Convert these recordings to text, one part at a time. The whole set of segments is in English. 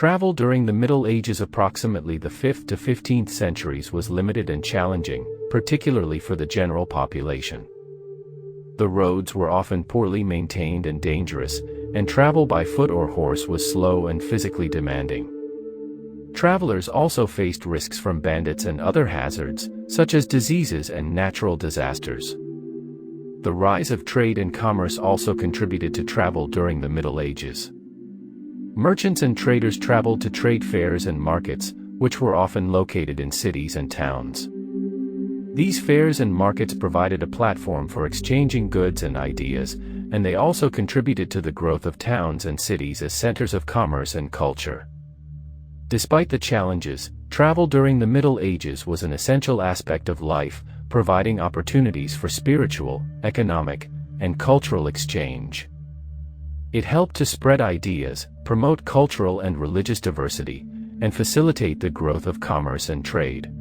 Travel during the Middle Ages, approximately the 5th to 15th centuries, was limited and challenging, particularly for the general population. The roads were often poorly maintained and dangerous, and travel by foot or horse was slow and physically demanding. Travelers also faced risks from bandits and other hazards, such as diseases and natural disasters. The rise of trade and commerce also contributed to travel during the Middle Ages. Merchants and traders traveled to trade fairs and markets, which were often located in cities and towns. These fairs and markets provided a platform for exchanging goods and ideas, and they also contributed to the growth of towns and cities as centers of commerce and culture. Despite the challenges, travel during the Middle Ages was an essential aspect of life, providing opportunities for spiritual, economic, and cultural exchange. It helped to spread ideas, promote cultural and religious diversity, and facilitate the growth of commerce and trade.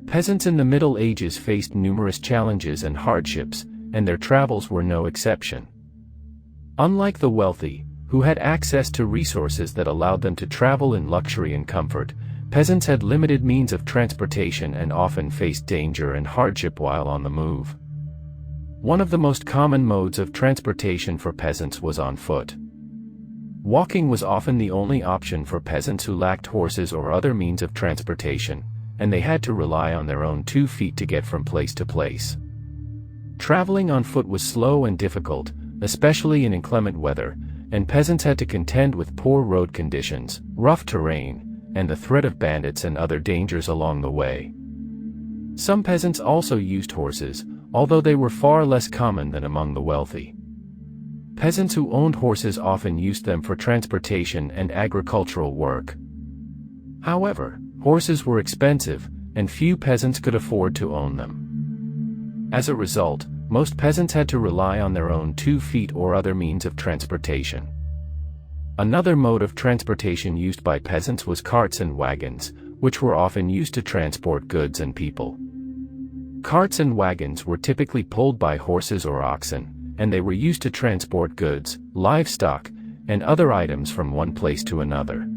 Peasants in the Middle Ages faced numerous challenges and hardships, and their travels were no exception. Unlike the wealthy, who had access to resources that allowed them to travel in luxury and comfort, peasants had limited means of transportation and often faced danger and hardship while on the move. One of the most common modes of transportation for peasants was on foot. Walking was often the only option for peasants who lacked horses or other means of transportation, and they had to rely on their own 2 feet to get from place to place. Traveling on foot was slow and difficult, especially in inclement weather, and peasants had to contend with poor road conditions, rough terrain, and the threat of bandits and other dangers along the way. Some peasants also used horses, although they were far less common than among the wealthy. Peasants who owned horses often used them for transportation and agricultural work. However, horses were expensive, and few peasants could afford to own them. As a result, most peasants had to rely on their own 2 feet or other means of transportation. Another mode of transportation used by peasants was carts and wagons, which were often used to transport goods and people. Carts and wagons were typically pulled by horses or oxen, and they were used to transport goods, livestock, and other items from one place to another.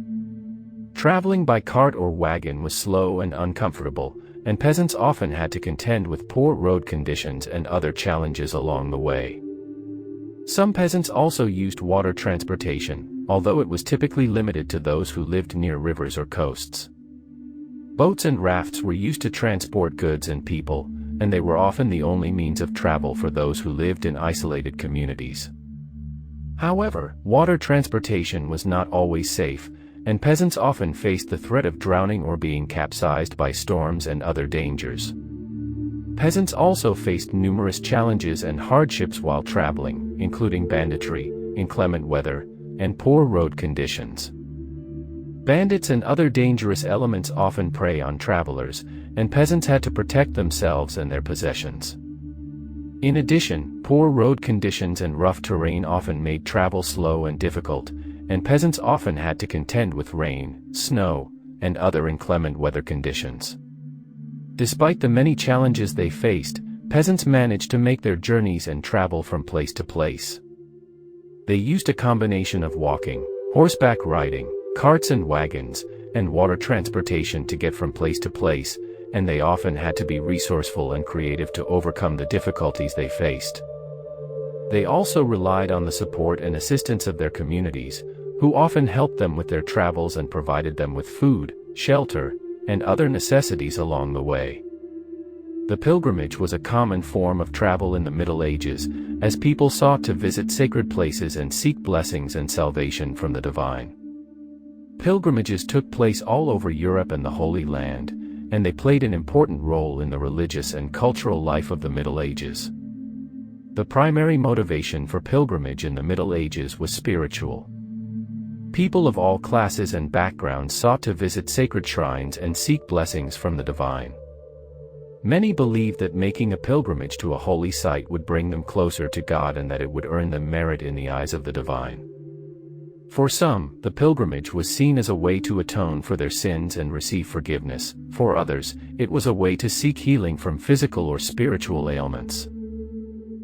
Traveling by cart or wagon was slow and uncomfortable, and peasants often had to contend with poor road conditions and other challenges along the way. Some peasants also used water transportation, although it was typically limited to those who lived near rivers or coasts. Boats and rafts were used to transport goods and people, and they were often the only means of travel for those who lived in isolated communities. However, water transportation was not always safe, and peasants often faced the threat of drowning or being capsized by storms and other dangers. Peasants also faced numerous challenges and hardships while traveling, including banditry, inclement weather, and poor road conditions. Bandits and other dangerous elements often prey on travelers, and peasants had to protect themselves and their possessions. In addition, poor road conditions and rough terrain often made travel slow and difficult, and peasants often had to contend with rain, snow, and other inclement weather conditions. Despite the many challenges they faced, peasants managed to make their journeys and travel from place to place. They used a combination of walking, horseback riding, carts and wagons, and water transportation to get from place to place, and they often had to be resourceful and creative to overcome the difficulties they faced. They also relied on the support and assistance of their communities, who often helped them with their travels and provided them with food, shelter, and other necessities along the way. The pilgrimage was a common form of travel in the Middle Ages, as people sought to visit sacred places and seek blessings and salvation from the divine. Pilgrimages took place all over Europe and the Holy Land, and they played an important role in the religious and cultural life of the Middle Ages. The primary motivation for pilgrimage in the Middle Ages was spiritual. People of all classes and backgrounds sought to visit sacred shrines and seek blessings from the divine. Many believed that making a pilgrimage to a holy site would bring them closer to God and that it would earn them merit in the eyes of the divine. For some, the pilgrimage was seen as a way to atone for their sins and receive forgiveness. For others, it was a way to seek healing from physical or spiritual ailments.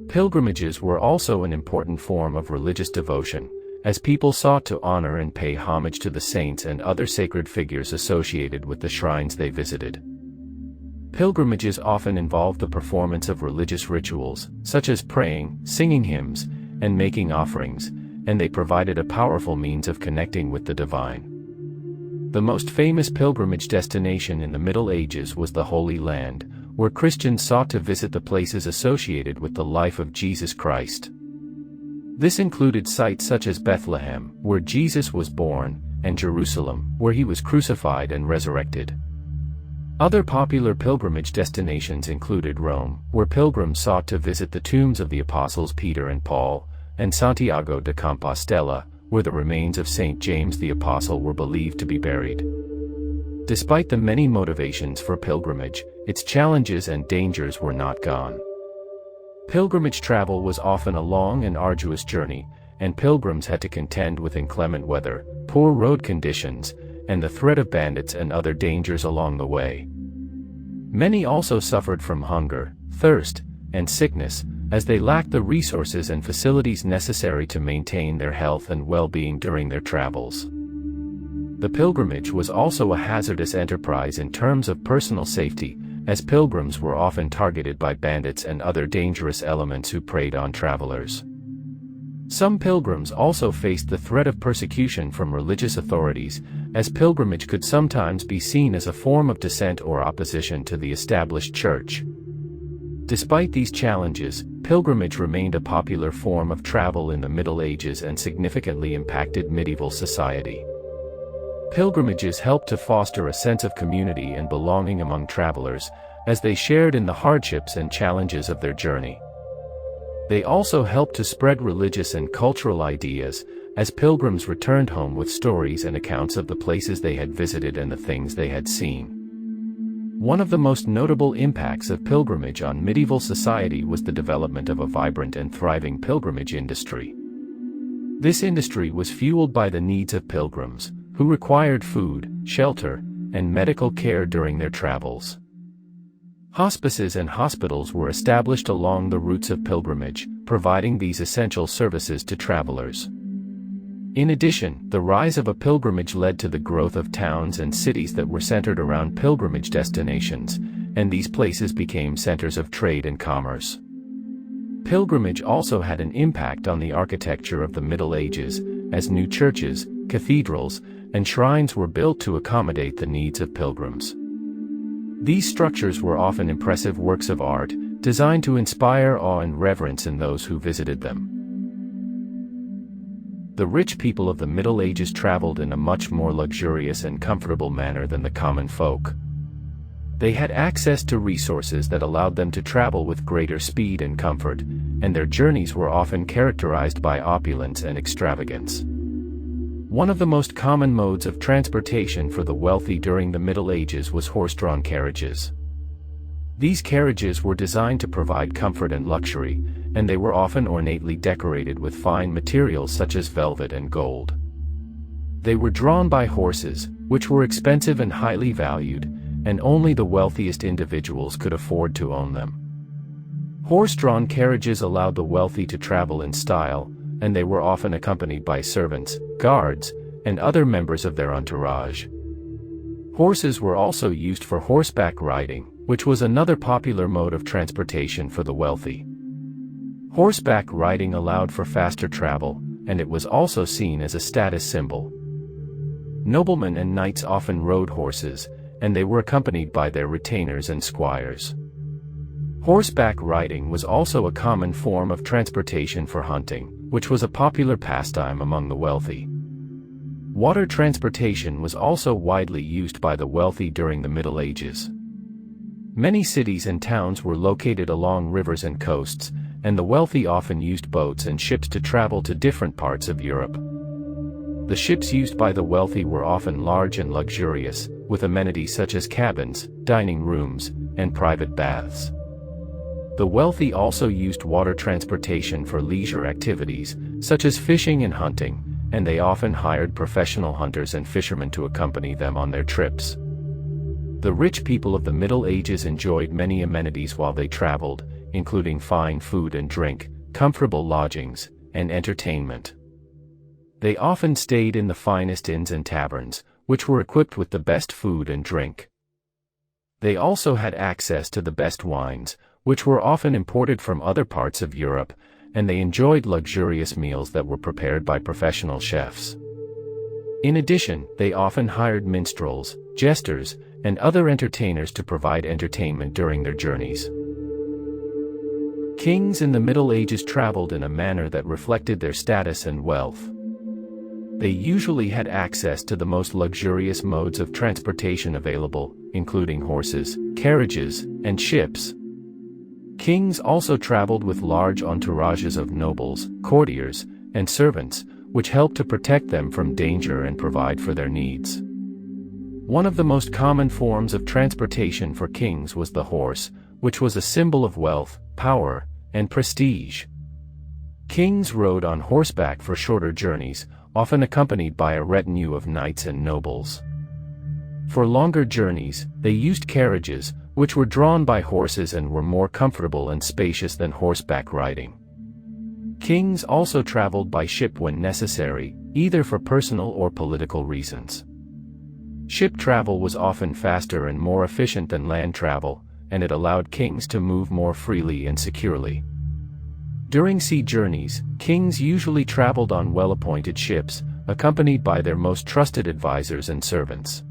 Pilgrimages were also an important form of religious devotion, as people sought to honor and pay homage to the saints and other sacred figures associated with the shrines they visited. Pilgrimages often involved the performance of religious rituals, such as praying, singing hymns, and making offerings, and they provided a powerful means of connecting with the divine. The most famous pilgrimage destination in the Middle Ages was the Holy Land, where Christians sought to visit the places associated with the life of Jesus Christ. This included sites such as Bethlehem, where Jesus was born, and Jerusalem, where he was crucified and resurrected. Other popular pilgrimage destinations included Rome, where pilgrims sought to visit the tombs of the apostles Peter and Paul, and Santiago de Compostela, where the remains of St. James the Apostle were believed to be buried. Despite the many motivations for pilgrimage, its challenges and dangers were not gone. Pilgrimage travel was often a long and arduous journey, and pilgrims had to contend with inclement weather, poor road conditions, and the threat of bandits and other dangers along the way. Many also suffered from hunger, thirst, and sickness, as they lacked the resources and facilities necessary to maintain their health and well-being during their travels. The pilgrimage was also a hazardous enterprise in terms of personal safety, as pilgrims were often targeted by bandits and other dangerous elements who preyed on travelers. Some pilgrims also faced the threat of persecution from religious authorities, as pilgrimage could sometimes be seen as a form of dissent or opposition to the established church. Despite these challenges, pilgrimage remained a popular form of travel in the Middle Ages and significantly impacted medieval society. Pilgrimages helped to foster a sense of community and belonging among travelers, as they shared in the hardships and challenges of their journey. They also helped to spread religious and cultural ideas, as pilgrims returned home with stories and accounts of the places they had visited and the things they had seen. One of the most notable impacts of pilgrimage on medieval society was the development of a vibrant and thriving pilgrimage industry. This industry was fueled by the needs of pilgrims, who required food, shelter, and medical care during their travels. Hospices and hospitals were established along the routes of pilgrimage, providing these essential services to travelers. In addition, the rise of a pilgrimage led to the growth of towns and cities that were centered around pilgrimage destinations, and these places became centers of trade and commerce. Pilgrimage also had an impact on the architecture of the Middle Ages, as new churches, cathedrals, and shrines were built to accommodate the needs of pilgrims. These structures were often impressive works of art, designed to inspire awe and reverence in those who visited them. The rich people of the Middle Ages traveled in a much more luxurious and comfortable manner than the common folk. They had access to resources that allowed them to travel with greater speed and comfort, and their journeys were often characterized by opulence and extravagance. One of the most common modes of transportation for the wealthy during the Middle Ages was horse-drawn carriages. These carriages were designed to provide comfort and luxury, and they were often ornately decorated with fine materials such as velvet and gold. They were drawn by horses, which were expensive and highly valued, and only the wealthiest individuals could afford to own them. Horse-drawn carriages allowed the wealthy to travel in style, and they were often accompanied by servants, guards, and other members of their entourage. Horses were also used for horseback riding, which was another popular mode of transportation for the wealthy. Horseback riding allowed for faster travel, and it was also seen as a status symbol. Noblemen and knights often rode horses, and they were accompanied by their retainers and squires. Horseback riding was also a common form of transportation for hunting, which was a popular pastime among the wealthy. Water transportation was also widely used by the wealthy during the Middle Ages. Many cities and towns were located along rivers and coasts, and the wealthy often used boats and ships to travel to different parts of Europe. The ships used by the wealthy were often large and luxurious, with amenities such as cabins, dining rooms, and private baths. The wealthy also used water transportation for leisure activities, such as fishing and hunting, and they often hired professional hunters and fishermen to accompany them on their trips. The rich people of the Middle Ages enjoyed many amenities while they traveled, including fine food and drink, comfortable lodgings, and entertainment. They often stayed in the finest inns and taverns, which were equipped with the best food and drink. They also had access to the best wines, which were often imported from other parts of Europe, and they enjoyed luxurious meals that were prepared by professional chefs. In addition, they often hired minstrels, jesters, and other entertainers to provide entertainment during their journeys. Kings in the Middle Ages traveled in a manner that reflected their status and wealth. They usually had access to the most luxurious modes of transportation available, including horses, carriages, and ships. Kings also traveled with large entourages of nobles, courtiers, and servants, which helped to protect them from danger and provide for their needs. One of the most common forms of transportation for kings was the horse, which was a symbol of wealth, power, and prestige. Kings rode on horseback for shorter journeys, often accompanied by a retinue of knights and nobles. For longer journeys, they used carriages, which were drawn by horses and were more comfortable and spacious than horseback riding. Kings also traveled by ship when necessary, either for personal or political reasons. Ship travel was often faster and more efficient than land travel, and it allowed kings to move more freely and securely. During sea journeys, kings usually traveled on well-appointed ships, accompanied by their most trusted advisors and servants.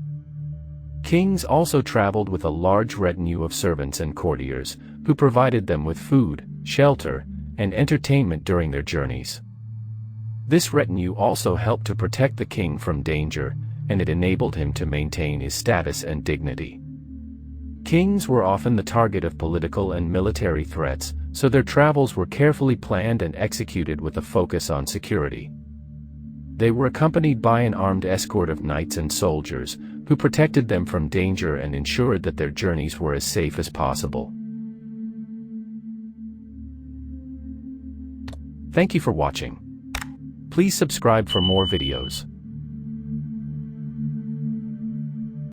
Kings also traveled with a large retinue of servants and courtiers, who provided them with food, shelter, and entertainment during their journeys. This retinue also helped to protect the king from danger, and it enabled him to maintain his status and dignity. Kings were often the target of political and military threats, so their travels were carefully planned and executed with a focus on security. They were accompanied by an armed escort of knights and soldiers, who protected them from danger and ensured that their journeys were as safe as possible. Thank you for watching. Please subscribe for more videos.